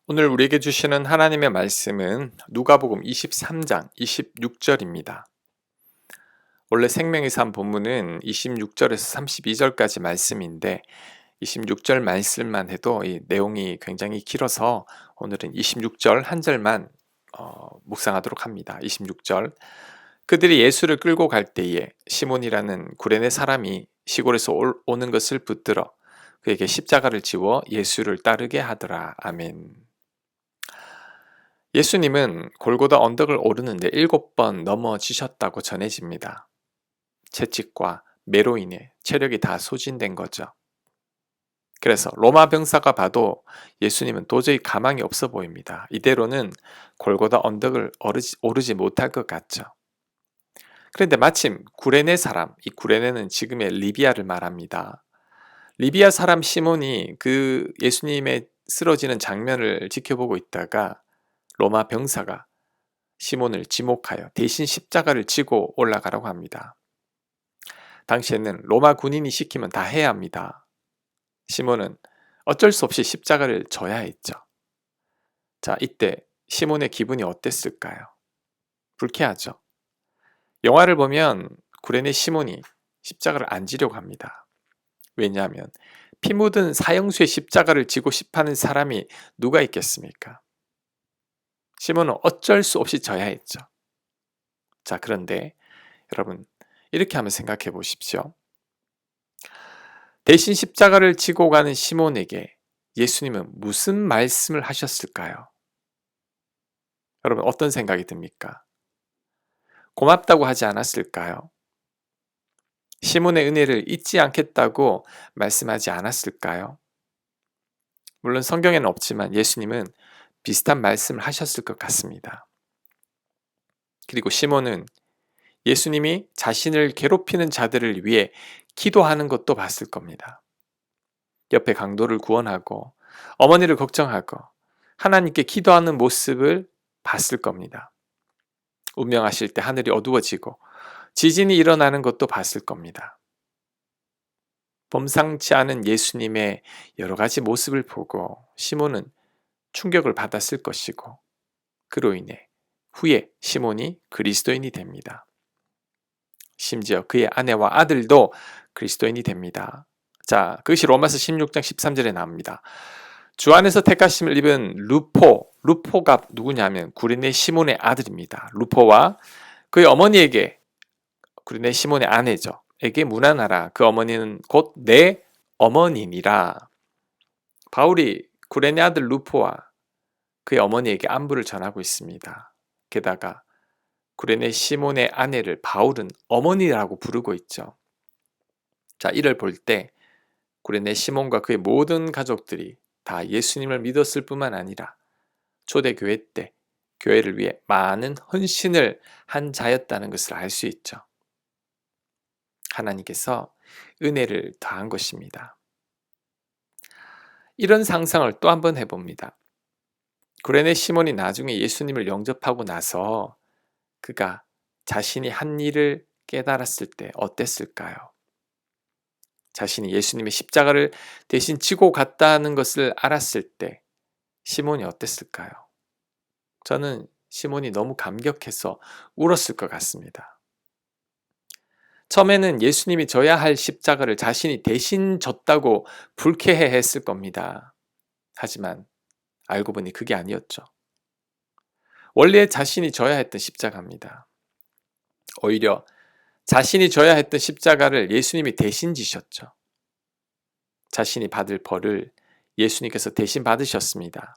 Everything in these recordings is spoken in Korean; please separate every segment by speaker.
Speaker 1: 오늘 우리에게 주시는 하나님의 말씀은 누가복음 23장 26절입니다. 원래 생명의 산 본문은 26절에서 32절까지 말씀인데 26절 말씀만 해도 이 내용이 굉장히 길어서 오늘은 26절 한 절만 묵상하도록 합니다. 26절 그들이 예수를 끌고 갈 때에 시몬이라는 구레네 사람이 시골에서 오는 것을 붙들어 그에게 십자가를 지워 예수를 따르게 하더라. 아멘. 예수님은 골고다 언덕을 오르는데 7번 넘어지셨다고 전해집니다. 채찍과 매로 인해 체력이 다 소진된 거죠. 그래서 로마 병사가 봐도 예수님은 도저히 가망이 없어 보입니다. 이대로는 골고다 언덕을 오르지 못할 것 같죠. 그런데 마침 구레네 사람, 이 구레네는 지금의 리비아를 말합니다. 리비아 사람 시몬이 그 예수님의 쓰러지는 장면을 지켜보고 있다가 로마 병사가 시몬을 지목하여 대신 십자가를 지고 올라가라고 합니다. 당시에는 로마 군인이 시키면 다 해야 합니다. 시몬은 어쩔 수 없이 십자가를 져야 했죠. 자, 이때 시몬의 기분이 어땠을까요? 불쾌하죠. 영화를 보면 구레네 시몬이 십자가를 안 지려고 합니다. 왜냐하면 피 묻은 사형수의 십자가를 지고 싶어하는 사람이 누가 있겠습니까? 시몬은 어쩔 수 없이 져야 했죠. 자, 그런데 여러분 이렇게 한번 생각해 보십시오. 대신 십자가를 지고 가는 시몬에게 예수님은 무슨 말씀을 하셨을까요? 여러분 어떤 생각이 듭니까? 고맙다고 하지 않았을까요? 시몬의 은혜를 잊지 않겠다고 말씀하지 않았을까요? 물론 성경에는 없지만 예수님은 비슷한 말씀을 하셨을 것 같습니다. 그리고 시몬은 예수님이 자신을 괴롭히는 자들을 위해 기도하는 것도 봤을 겁니다. 옆에 강도를 구원하고 어머니를 걱정하고 하나님께 기도하는 모습을 봤을 겁니다. 운명하실 때 하늘이 어두워지고 지진이 일어나는 것도 봤을 겁니다. 범상치 않은 예수님의 여러 가지 모습을 보고 시몬은 충격을 받았을 것이고 그로 인해 후에 시몬이 그리스도인이 됩니다. 심지어 그의 아내와 아들도 그리스도인이 됩니다. 자, 그것이 로마서 16장 13절에 나옵니다. 주 안에서 택하심을 입은 루포가 누구냐면 구레네 시몬의 아들입니다. 루포와 그의 어머니에게 구레네 시몬의 아내죠. 에게 문안하라. 그 어머니는 곧 내 어머니니라. 바울이 구레네 아들 루포와 그의 어머니에게 안부를 전하고 있습니다. 게다가 구레네 시몬의 아내를 바울은 어머니라고 부르고 있죠. 자, 이를 볼 때 구레네 시몬과 그의 모든 가족들이 다 예수님을 믿었을 뿐만 아니라 초대교회 때 교회를 위해 많은 헌신을 한 자였다는 것을 알 수 있죠. 하나님께서 은혜를 더한 것입니다. 이런 상상을 또 한 번 해봅니다. 구레네 시몬이 나중에 예수님을 영접하고 나서 그가 자신이 한 일을 깨달았을 때 어땠을까요? 자신이 예수님의 십자가를 대신 지고 갔다는 것을 알았을 때 시몬이 어땠을까요? 저는 시몬이 너무 감격해서 울었을 것 같습니다. 처음에는 예수님이 져야 할 십자가를 자신이 대신 졌다고 불쾌해 했을 겁니다. 하지만 알고 보니 그게 아니었죠. 원래 자신이 져야 했던 십자가입니다. 오히려 자신이 져야 했던 십자가를 예수님이 대신 지셨죠. 자신이 받을 벌을 예수님께서 대신 받으셨습니다.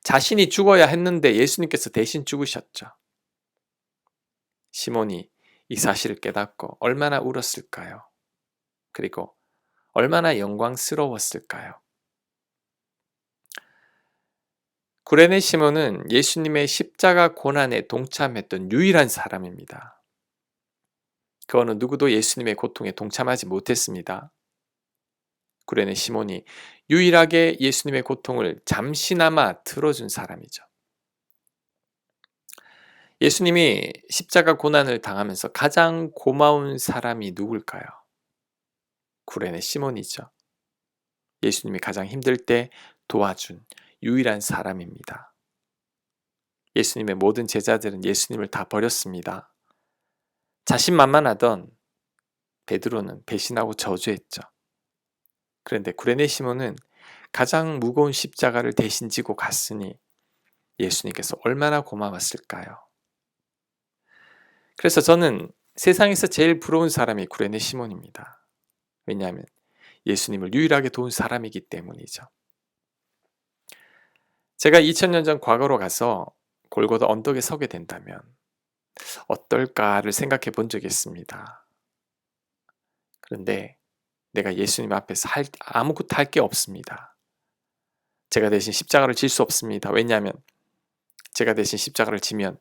Speaker 1: 자신이 죽어야 했는데 예수님께서 대신 죽으셨죠. 시몬이 이 사실을 깨닫고 얼마나 울었을까요? 그리고 얼마나 영광스러웠을까요? 구레네 시몬은 예수님의 십자가 고난에 동참했던 유일한 사람입니다. 그 어느 누구도 예수님의 고통에 동참하지 못했습니다. 구레네 시몬이 유일하게 예수님의 고통을 잠시나마 들어준 사람이죠. 예수님이 십자가 고난을 당하면서 가장 고마운 사람이 누굴까요? 구레네 시몬이죠. 예수님이 가장 힘들 때 도와준 유일한 사람입니다. 예수님의 모든 제자들은 예수님을 다 버렸습니다. 자신만만하던 베드로는 배신하고 저주했죠. 그런데 구레네 시몬은 가장 무거운 십자가를 대신 지고 갔으니 예수님께서 얼마나 고마웠을까요? 그래서 저는 세상에서 제일 부러운 사람이 구레네 시몬입니다. 왜냐하면 예수님을 유일하게 도운 사람이기 때문이죠. 제가 2000년 전 과거로 가서 골고다 언덕에 서게 된다면 어떨까를 생각해 본 적이 있습니다. 그런데 내가 예수님 앞에서 아무것도 할 게 없습니다. 제가 대신 십자가를 질 수 없습니다. 왜냐하면 제가 대신 십자가를 지면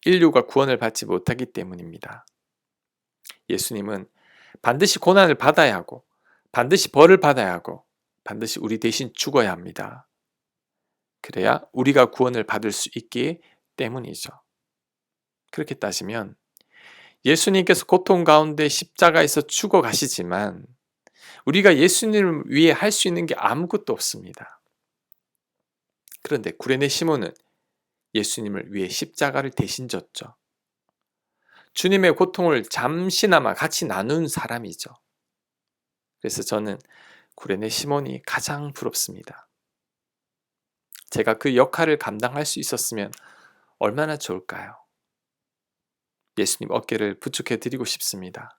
Speaker 1: 인류가 구원을 받지 못하기 때문입니다. 예수님은 반드시 고난을 받아야 하고 반드시 벌을 받아야 하고 반드시 우리 대신 죽어야 합니다. 그래야 우리가 구원을 받을 수 있기 때문이죠. 그렇게 따지면 예수님께서 고통 가운데 십자가에서 죽어 가시지만 우리가 예수님을 위해 할 수 있는 게 아무것도 없습니다. 그런데 구레네 시몬은 예수님을 위해 십자가를 대신 졌죠. 주님의 고통을 잠시나마 같이 나눈 사람이죠. 그래서 저는 구레네 시몬이 가장 부럽습니다. 제가 그 역할을 감당할 수 있었으면 얼마나 좋을까요? 예수님 어깨를 부축해 드리고 싶습니다.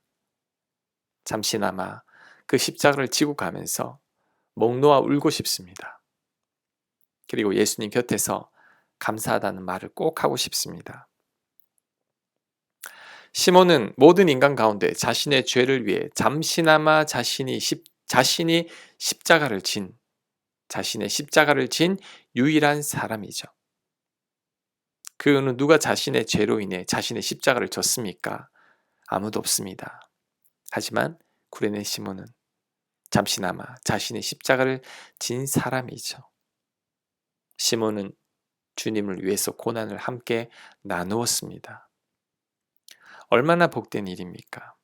Speaker 1: 잠시나마 그 십자가를 지고 가면서 목 놓아 울고 싶습니다. 그리고 예수님 곁에서 감사하다는 말을 꼭 하고 싶습니다. 시몬은 모든 인간 가운데 자신의 죄를 위해 잠시나마 자신이 십자가를 진 자신의 십자가를 진 유일한 사람이죠. 그는 누가 자신의 죄로 인해 자신의 십자가를 졌습니까? 아무도 없습니다. 하지만 구레네 시몬은 잠시나마 자신의 십자가를 진 사람이죠. 시몬은 주님을 위해서 고난을 함께 나누었습니다. 얼마나 복된 일입니까?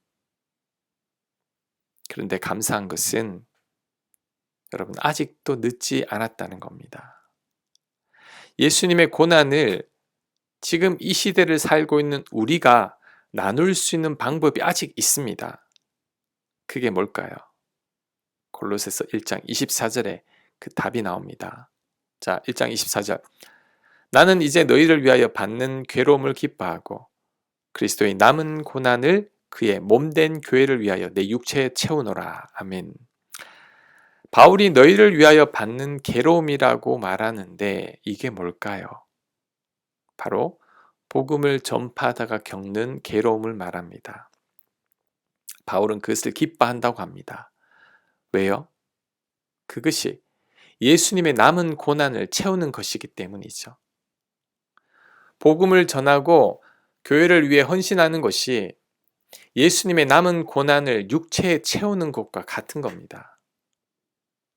Speaker 1: 그런데 감사한 것은 여러분 아직도 늦지 않았다는 겁니다. 예수님의 고난을 지금 이 시대를 살고 있는 우리가 나눌 수 있는 방법이 아직 있습니다. 그게 뭘까요? 골로새서 1장 24절에 그 답이 나옵니다. 자, 1장 24절. 나는 이제 너희를 위하여 받는 괴로움을 기뻐하고 그리스도의 남은 고난을 그의 몸된 교회를 위하여 내 육체에 채우노라. 아멘. 바울이 너희를 위하여 받는 괴로움이라고 말하는데 이게 뭘까요? 바로 복음을 전파하다가 겪는 괴로움을 말합니다. 바울은 그것을 기뻐한다고 합니다. 왜요? 그것이 예수님의 남은 고난을 채우는 것이기 때문이죠. 복음을 전하고 교회를 위해 헌신하는 것이 예수님의 남은 고난을 육체에 채우는 것과 같은 겁니다.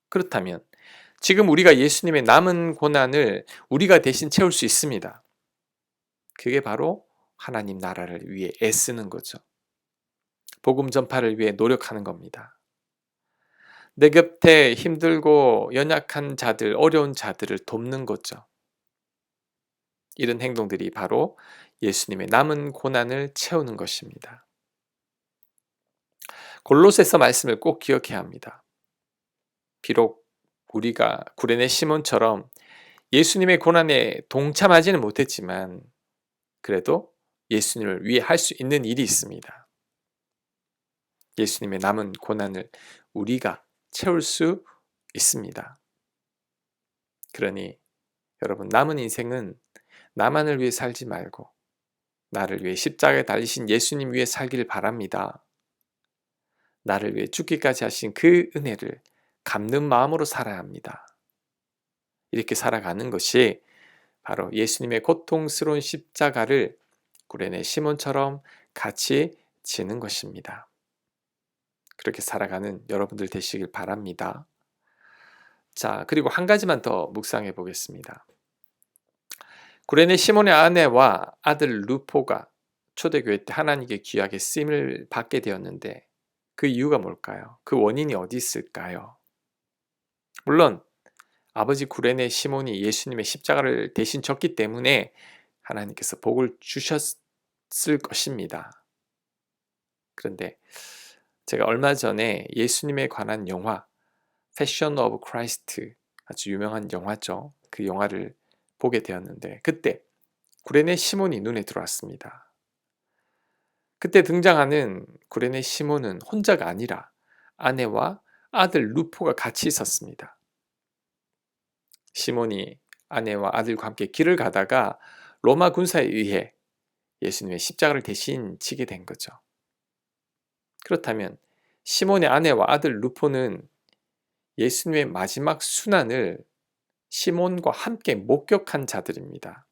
Speaker 1: 그렇다면 지금 우리가 예수님의 남은 고난을 우리가 대신 채울 수 있습니다. 그게 바로 하나님 나라를 위해 애쓰는 거죠. 복음 전파를 위해 노력하는 겁니다. 내 곁에 힘들고 연약한 자들, 어려운 자들을 돕는 거죠. 이런 행동들이 바로 예수님의 남은 고난을 채우는 것입니다. 골로새서 말씀을 꼭 기억해야 합니다. 비록 우리가 구레네 시몬처럼 예수님의 고난에 동참하지는 못했지만 그래도 예수님을 위해 할 수 있는 일이 있습니다. 예수님의 남은 고난을 우리가 채울 수 있습니다. 그러니 여러분 남은 인생은 나만을 위해 살지 말고 나를 위해 십자가에 달리신 예수님 위해 살기를 바랍니다. 나를 위해 죽기까지 하신 그 은혜를 갚는 마음으로 살아야 합니다. 이렇게 살아가는 것이 바로 예수님의 고통스러운 십자가를 구레네 시몬처럼 같이 지는 것입니다. 그렇게 살아가는 여러분들 되시길 바랍니다. 자, 그리고 한 가지만 더 묵상해 보겠습니다. 구레네 시몬의 아내와 아들 루포가 초대교회 때 하나님께 귀하게 쓰임을 받게 되었는데 그 이유가 뭘까요? 그 원인이 어디 있을까요? 물론 아버지 구레네 시몬이 예수님의 십자가를 대신 졌기 때문에 하나님께서 복을 주셨을 것입니다. 그런데 제가 얼마 전에 예수님에 관한 영화 패션 오브 크라이스트, 아주 유명한 영화죠. 그 영화를 보게 되었는데 그때 구레네 시몬이 눈에 들어왔습니다. 그때 등장하는 구레네 시몬은 혼자가 아니라 아내와 아들 루포가 같이 있었습니다. 시몬이 아내와 아들과 함께 길을 가다가 로마 군사에 의해 예수님의 십자가를 대신 지게 된 거죠. 그렇다면 시몬의 아내와 아들 루포는 예수님의 마지막 순환을 시몬과 함께 목격한 자들입니다.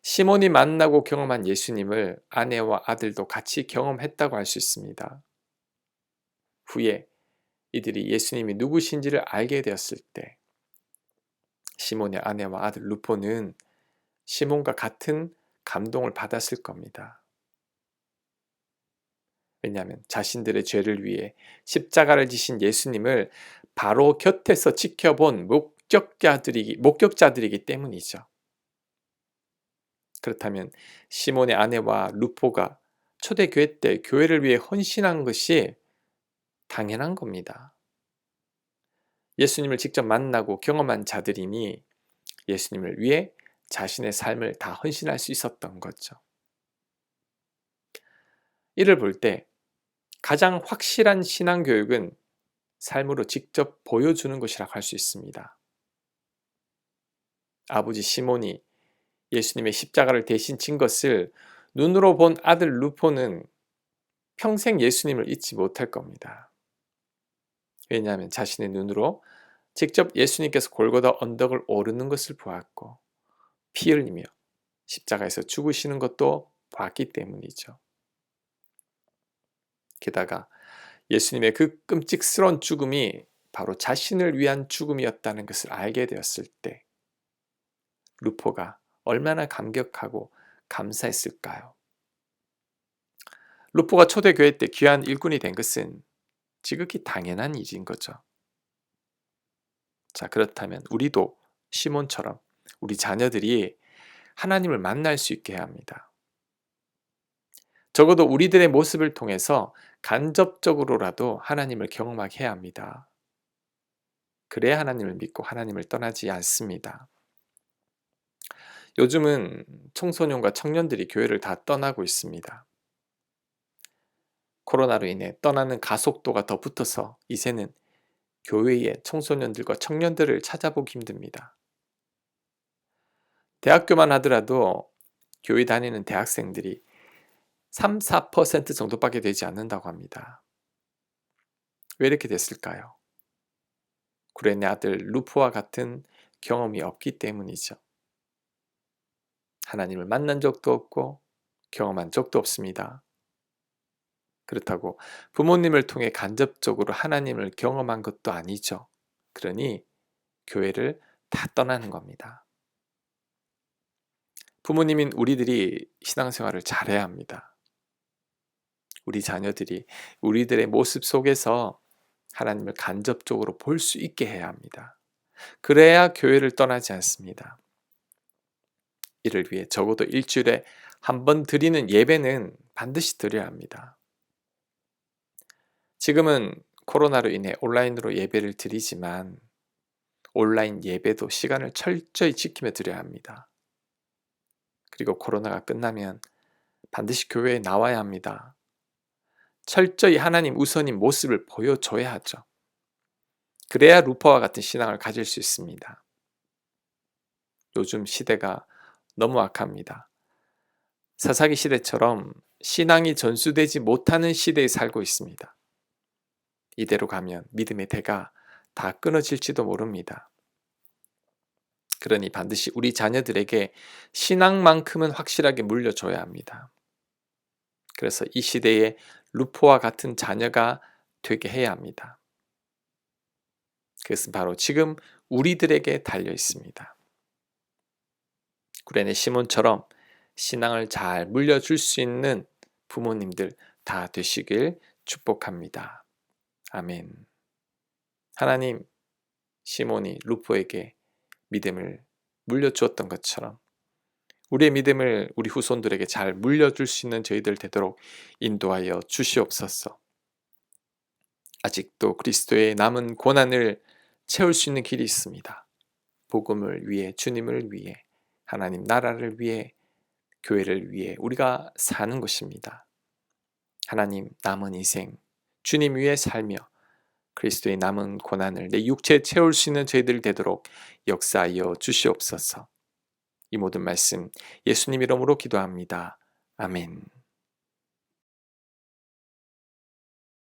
Speaker 1: 시몬이 만나고 경험한 예수님을 아내와 아들도 같이 경험했다고 할 수 있습니다. 후에 이들이 예수님이 누구신지를 알게 되었을 때 시몬의 아내와 아들 루포는 시몬과 같은 감동을 받았을 겁니다. 왜냐하면 자신들의 죄를 위해 십자가를 지신 예수님을 바로 곁에서 지켜본 목격자들이기 때문이죠. 그렇다면 시몬의 아내와 루포가 초대교회 때 교회를 위해 헌신한 것이 당연한 겁니다. 예수님을 직접 만나고 경험한 자들이니 예수님을 위해 자신의 삶을 다 헌신할 수 있었던 거죠. 이를 볼 때 가장 확실한 신앙교육은 삶으로 직접 보여주는 것이라고 할 수 있습니다. 아버지 시몬이 예수님의 십자가를 대신 진 것을 눈으로 본 아들 루포는 평생 예수님을 잊지 못할 겁니다. 왜냐하면 자신의 눈으로 직접 예수님께서 골고다 언덕을 오르는 것을 보았고 피 흘리며 십자가에서 죽으시는 것도 봤기 때문이죠. 게다가 예수님의 그 끔찍스러운 죽음이 바로 자신을 위한 죽음이었다는 것을 알게 되었을 때 루포가 얼마나 감격하고 감사했을까요? 루포가 초대교회 때 귀한 일꾼이 된 것은 지극히 당연한 일인 거죠. 자, 그렇다면 우리도 시몬처럼 우리 자녀들이 하나님을 만날 수 있게 해야 합니다. 적어도 우리들의 모습을 통해서 간접적으로라도 하나님을 경험하게 해야 합니다. 그래야 하나님을 믿고 하나님을 떠나지 않습니다. 요즘은 청소년과 청년들이 교회를 다 떠나고 있습니다. 코로나로 인해 떠나는 가속도가 더 붙어서 이제는 교회에 청소년들과 청년들을 찾아보기 힘듭니다. 대학교만 하더라도 교회 다니는 대학생들이 3~4% 정도밖에 되지 않는다고 합니다. 왜 이렇게 됐을까요? 구레네 아들 루포와 같은 경험이 없기 때문이죠. 하나님을 만난 적도 없고 경험한 적도 없습니다. 그렇다고 부모님을 통해 간접적으로 하나님을 경험한 것도 아니죠. 그러니 교회를 다 떠나는 겁니다. 부모님인 우리들이 신앙생활을 잘해야 합니다. 우리 자녀들이 우리들의 모습 속에서 하나님을 간접적으로 볼 수 있게 해야 합니다. 그래야 교회를 떠나지 않습니다. 이를 위해 적어도 일주일에 한 번 드리는 예배는 반드시 드려야 합니다. 지금은 코로나로 인해 온라인으로 예배를 드리지만 온라인 예배도 시간을 철저히 지키며 드려야 합니다. 그리고 코로나가 끝나면 반드시 교회에 나와야 합니다. 철저히 하나님 우선인 모습을 보여줘야 하죠. 그래야 루퍼와 같은 신앙을 가질 수 있습니다. 요즘 시대가 너무 악합니다. 사사기 시대처럼 신앙이 전수되지 못하는 시대에 살고 있습니다. 이대로 가면 믿음의 대가 다 끊어질지도 모릅니다. 그러니 반드시 우리 자녀들에게 신앙만큼은 확실하게 물려줘야 합니다. 그래서 이 시대에 루포와 같은 자녀가 되게 해야 합니다. 그것은 바로 지금 우리들에게 달려 있습니다. 구레네 시몬처럼 신앙을 잘 물려줄 수 있는 부모님들 다 되시길 축복합니다. 아멘. 하나님, 시몬이 루포에게 믿음을 물려주었던 것처럼 우리의 믿음을 우리 후손들에게 잘 물려줄 수 있는 저희들 되도록 인도하여 주시옵소서. 아직도 그리스도의 남은 고난을 채울 수 있는 길이 있습니다. 복음을 위해, 주님을 위해, 하나님 나라를 위해, 교회를 위해 우리가 사는 것입니다. 하나님, 남은 인생 주님 위해 살며 그리스도의 남은 고난을 내 육체에 채울 수 있는 저희들 되도록 역사하여 주시옵소서. 이 모든 말씀 예수님 이름으로 기도합니다. 아멘.